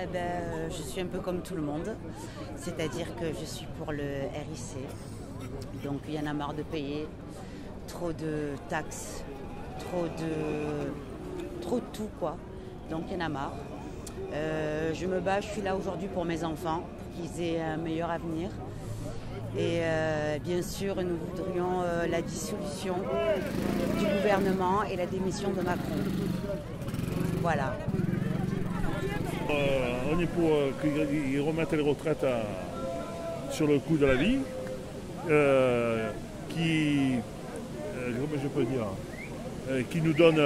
eh ben, je suis un peu comme tout le monde, c'est-à-dire que je suis pour le RIC. Donc il y en a marre de payer trop de taxes, trop de tout quoi. Donc il y en a marre. Je me bats, je suis là aujourd'hui pour mes enfants, pour qu'ils aient un meilleur avenir. Et bien sûr, nous voudrions la dissolution du gouvernement et la démission de Macron. Voilà. On est pour qu'ils remettent les retraites sur le coût de la vie, comment je peux dire, qui nous donne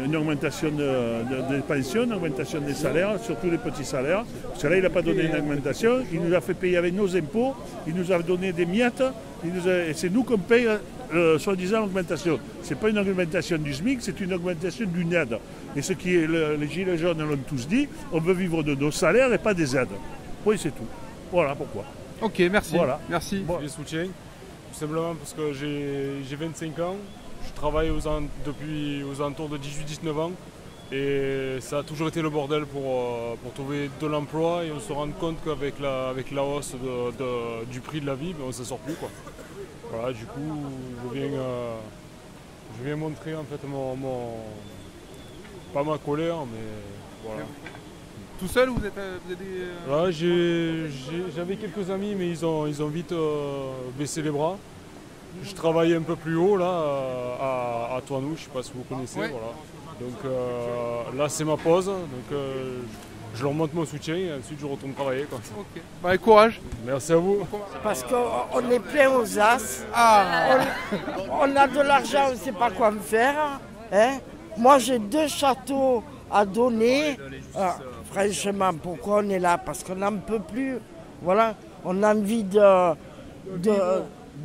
une augmentation des pensions, une augmentation des salaires, surtout les petits salaires. Parce que là, il n'a pas donné une augmentation, il nous a fait payer avec nos impôts, il nous a donné des miettes, et c'est nous qu'on paye soi-disant l'augmentation. Ce n'est pas une augmentation du SMIC, c'est une augmentation d'une aide. Et ce qui est, les Gilets jaunes l'ont tous dit, on veut vivre de nos salaires et pas des aides. Oui, c'est tout. Voilà pourquoi. Ok, merci. Voilà. Merci. Bon. Je les soutiens, tout simplement parce que j'ai 25 ans, je travaille depuis aux alentours de 18-19 ans et ça a toujours été le bordel pour trouver de l'emploi et on se rend compte qu'avec la hausse du prix de la vie, ben, on ne s'en sort plus, quoi. Voilà, du coup, je viens montrer en fait pas ma colère, mais voilà. Tout seul ou vous êtes des... J'avais quelques amis, mais ils ont vite baissé les bras. Je travaille un peu plus haut là, à Toinou, je ne sais pas si vous connaissez. Ouais. Voilà. Donc là c'est ma pause, donc je leur montre mon soutien et ensuite je retourne travailler, quoi. Okay. Bah, courage. Merci à vous. Parce qu'on est plein aux as, on a de l'argent, on ne sait pas quoi me faire. Hein. Moi j'ai 2 châteaux à donner. Franchement, pourquoi on est là? Parce qu'on n'en peut plus. Voilà, on a envie de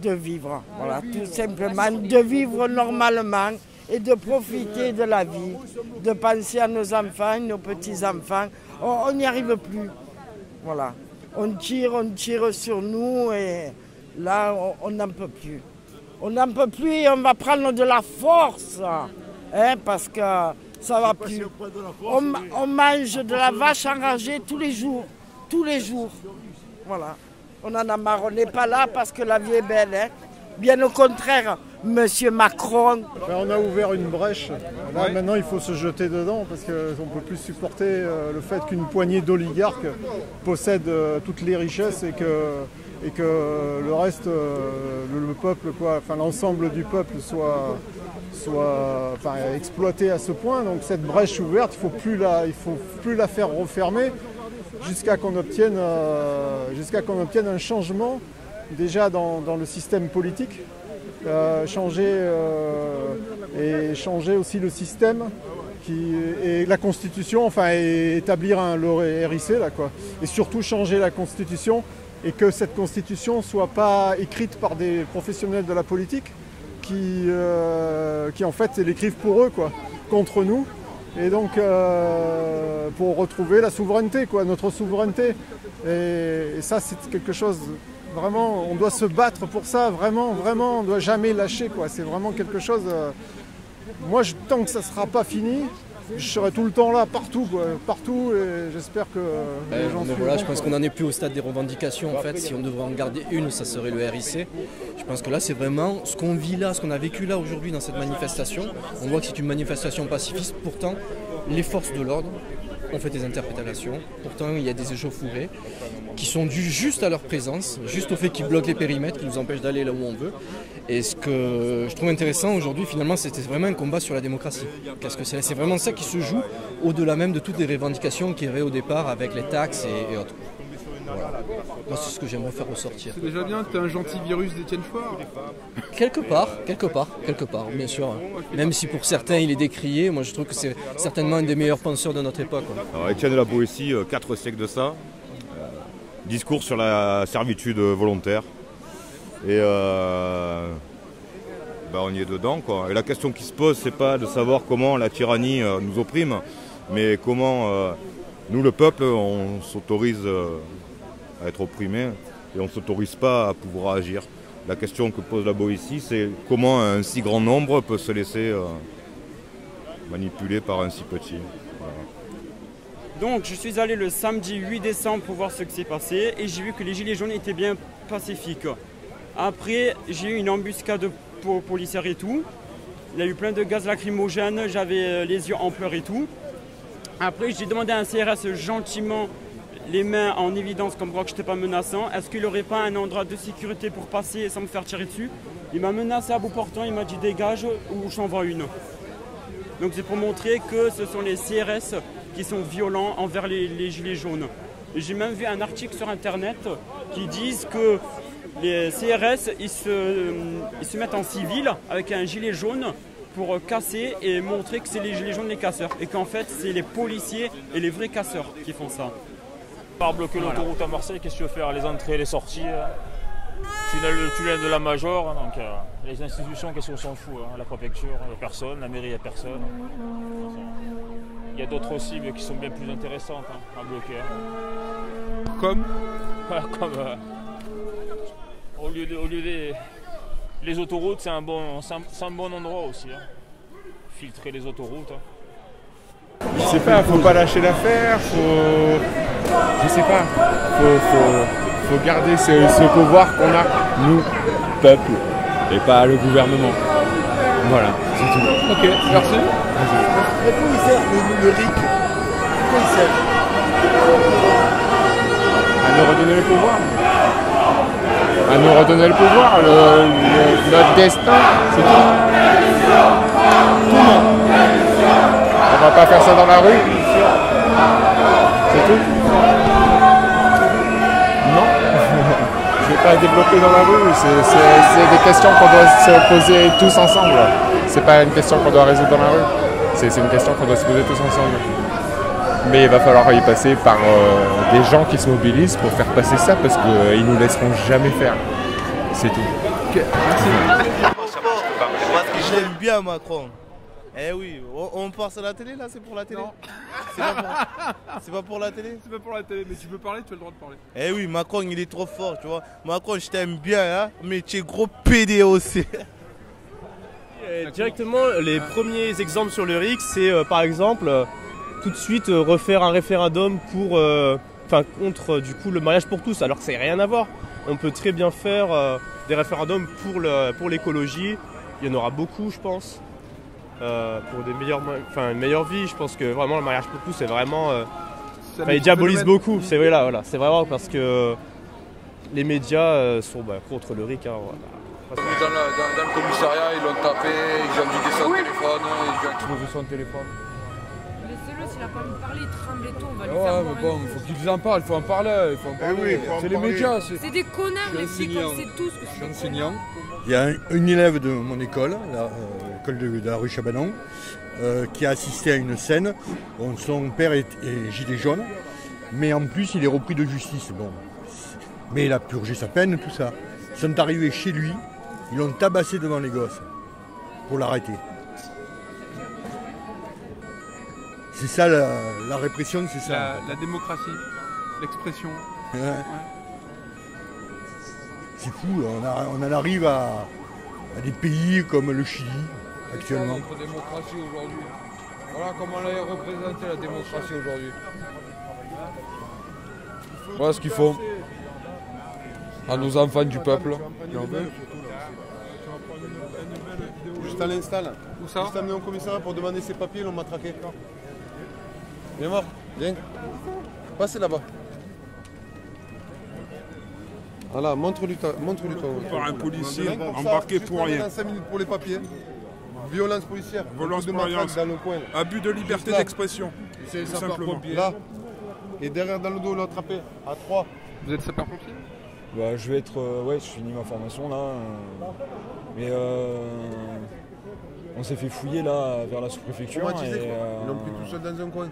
vivre. Voilà, tout simplement, de vivre normalement et de profiter de la vie, de penser à nos enfants, nos petits-enfants. On n'y arrive plus. Voilà, on tire sur nous et là, on n'en peut plus. On n'en peut plus et on va prendre de la force, hein, parce que ça va plus. On mange de la vache enragée tous les jours. Tous les jours. Voilà. On en a marre. On n'est pas là parce que la vie est belle. Hein. Bien au contraire, Monsieur Macron. On a ouvert une brèche. Là, ouais. Maintenant, il faut se jeter dedans parce qu'on ne peut plus supporter le fait qu'une poignée d'oligarques possède toutes les richesses et que le reste, le peuple, quoi, enfin, l'ensemble du peuple soit exploité à ce point. Donc cette brèche ouverte, il faut plus la faire refermer jusqu'à qu'on obtienne un changement déjà dans le système politique, changer aussi le système et la constitution, enfin et établir le RIC là, quoi. Et surtout changer la constitution et que cette constitution ne soit pas écrite par des professionnels de la politique qui en fait l'écrivent pour eux, quoi, contre nous, et donc pour retrouver la souveraineté, quoi, notre souveraineté. Et ça c'est quelque chose, vraiment, on doit se battre pour ça, vraiment, on ne doit jamais lâcher, quoi. C'est vraiment quelque chose, moi tant que ça ne sera pas fini, je serai tout le temps là, partout, quoi, partout, et j'espère que les gens suivront. Voilà, je pense qu'on n'en est plus au stade des revendications, en fait. Si on devrait en garder une, ça serait le RIC. Je pense que là, c'est vraiment ce qu'on vit là, ce qu'on a vécu là aujourd'hui dans cette manifestation. On voit que c'est une manifestation pacifiste, pourtant, les forces de l'ordre ont fait des interprétations. Pourtant, il y a des échauffourées qui sont dues juste à leur présence, juste au fait qu'ils bloquent les périmètres, qui nous empêchent d'aller là où on veut. Et ce que je trouve intéressant aujourd'hui, finalement, c'était vraiment un combat sur la démocratie. Parce que c'est vraiment ça qui se joue au-delà même de toutes les revendications qu'il y avait au départ avec les taxes et autres. Voilà. Moi, c'est ce que j'aimerais faire ressortir. C'est déjà bien, t'es un gentil virus d'Étienne Chouard. Quelque part, bien sûr. Même si pour certains il est décrié, moi je trouve que c'est certainement un des meilleurs penseurs de notre époque. Alors, Étienne de la Boétie, 4 siècles de ça. Discours sur la servitude volontaire. Et on y est dedans, quoi. Et la question qui se pose, c'est pas de savoir comment la tyrannie nous opprime, mais comment nous, le peuple, on s'autorise à être opprimé et on ne s'autorise pas à pouvoir agir. La question que pose la Boétie, c'est comment un si grand nombre peut se laisser manipuler par un si petit. Voilà. Donc je suis allé le samedi 8 décembre pour voir ce qui s'est passé et j'ai vu que les gilets jaunes étaient bien pacifiques. Après, j'ai eu une embuscade policière et tout. Il y a eu plein de gaz lacrymogènes, j'avais les yeux en pleurs et tout. Après, j'ai demandé à un CRS gentiment, les mains en évidence comme quoi que je n'étais pas menaçant. Est-ce qu'il n'aurait pas un endroit de sécurité pour passer sans me faire tirer dessus? Il m'a menacé à bout portant, il m'a dit dégage ou je t'envoie une. Donc c'est pour montrer que ce sont les CRS qui sont violents envers les gilets jaunes. J'ai même vu un article sur internet qui disent que les CRS ils se mettent en civil avec un gilet jaune pour casser et montrer que c'est les gilets jaunes les casseurs et qu'en fait c'est les policiers et les vrais casseurs qui font ça. Par bloquer l'autoroute à Marseille, qu'est-ce que tu veux faire? Les entrées et les sorties, le tunnel de la Major, donc les institutions, qu'est-ce qu'on s'en fout? La préfecture, il n'y a personne, la mairie, il n'y a personne. Il y a d'autres cibles qui sont bien plus intéressantes à bloquer. Comme au lieu des les autoroutes, c'est un bon endroit aussi. Filtrer les autoroutes. Je sais pas, faut pas lâcher l'affaire, je sais pas, faut garder ce pouvoir qu'on a, nous, peuple, et pas le gouvernement. Voilà, c'est tout. Ok, merci. À quoi il sert le RIC? Pourquoi il sert? À nous redonner le pouvoir. À nous redonner le pouvoir, notre destin, c'est tout. Comment? On va pas faire ça dans la rue. C'est tout. Non. Je vais pas développer dans la rue. C'est des questions qu'on doit se poser tous ensemble. C'est pas une question qu'on doit résoudre dans la rue. C'est une question qu'on doit se poser tous ensemble. Mais il va falloir y passer par des gens qui se mobilisent pour faire passer ça parce qu'ils nous laisseront jamais faire. C'est tout. Okay. Merci. Parce que je l'aime bien Macron. Eh oui, on passe à la télé là, c'est pour la télé. C'est pas pour la télé. C'est pas pour la télé, mais tu peux parler, tu as le droit de parler. Eh oui, Macron il est trop fort, tu vois. Macron je t'aime bien, hein, mais tu es gros PD aussi. Directement, les premiers exemples sur le RIC, c'est par exemple tout de suite refaire un référendum pour, contre du coup le mariage pour tous, alors que ça n'a rien à voir. On peut très bien faire des référendums pour l'écologie. Il y en aura beaucoup, je pense. Pour une meilleure vie, je pense que vraiment le mariage pour tous c'est vraiment ils diabolisent beaucoup, c'est vrai, voilà, c'est vraiment parce que les médias sont contre le RIC. Dans le commissariat, ils l'ont tapé, ils ont vidé son téléphone, ils ont explosé son téléphone. Laissez-le, s'il n'a pas envie de parler, il tremble et tout, on va lui faire mais bon, il faut qu'ils en parlent, il faut en parler. C'est les médias. C'est des connards, les flics, on sait tous que c'est des enseignant. Il y a une élève de mon école, l'école de la rue Chabanon, qui a assisté à une scène où son père est gilet jaune, mais en plus il est repris de justice. Bon. Mais il a purgé sa peine, tout ça. Ils sont arrivés chez lui, ils l'ont tabassé devant les gosses pour l'arrêter. C'est ça la répression, c'est ça. La démocratie, l'expression. Ouais. C'est fou, on en arrive à des pays comme le Chili actuellement. C'est notre démocratie aujourd'hui. Voilà comment elle est représentée la démocratie aujourd'hui. Voilà ce qu'ils font à nos enfants du peuple. Juste à l'install. Où ça? Juste amené au commissariat pour demander ses papiers, ils l'ont matraqué. Viens voir, viens. Passez là-bas. Voilà, montre-lui toi. Par un policier embarqué pour rien. 5 minutes pour les papiers. Violence policière. Violence pour rien. Dans le coin. Abus de liberté d'expression. C'est simplement. Là. Et derrière dans le dos, on l'a attrapé. À 3. Vous êtes sapeur-pompier? Je vais être. je finis ma formation là. Mais on s'est fait fouiller là vers la sous-préfecture. Ils l'ont pris tout seul dans un coin.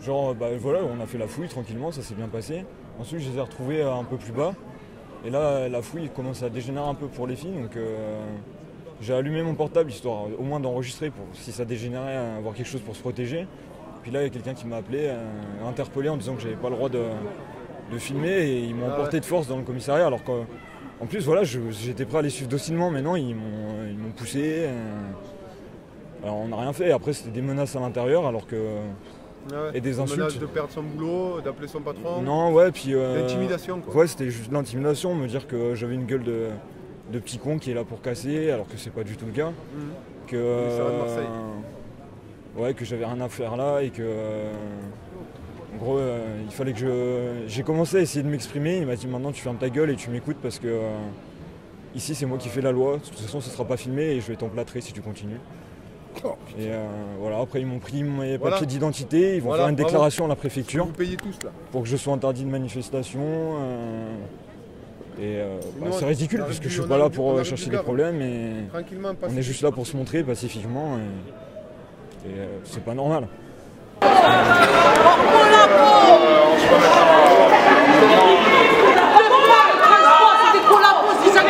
On a fait la fouille tranquillement, ça s'est bien passé. Ensuite, je les ai retrouvés un peu plus bas. Et là, la fouille commence à dégénérer un peu pour les filles. Donc, j'ai allumé mon portable histoire au moins d'enregistrer pour si ça dégénérait, avoir quelque chose pour se protéger. Puis là, il y a quelqu'un qui m'a appelé, interpellé en disant que j'avais pas le droit de filmer. Et ils m'ont emporté de force dans le commissariat. Alors qu'en plus, j'étais prêt à les suivre docilement, mais non, ils m'ont poussé. Alors, on n'a rien fait. Après, c'était des menaces à l'intérieur, alors que Ouais, et des insultes. Menace de perdre son boulot, d'appeler son patron. Non, ouais, puis. L'intimidation, quoi. Ouais, c'était juste de l'intimidation, me dire que j'avais une gueule de petit con qui est là pour casser, alors que c'est pas du tout le cas. Que. Ça va de Marseille. Ouais, que j'avais rien à faire là et que. En gros, il fallait que j'ai commencé à essayer de m'exprimer. Il m'a dit maintenant tu fermes ta gueule et tu m'écoutes parce que ici c'est moi qui fais la loi. De toute façon, ce sera pas filmé et je vais t'emplâtrer si tu continues. Et voilà, après ils m'ont pris mes papiers d'identité, ils vont faire une déclaration à la préfecture. Vous payez tous là. Pour que je sois interdit de manifestation. C'est ridicule parce que je suis pas là pour chercher des problèmes et on est juste là pour se montrer pacifiquement et c'est pas normal. C'était pour la pause, si ça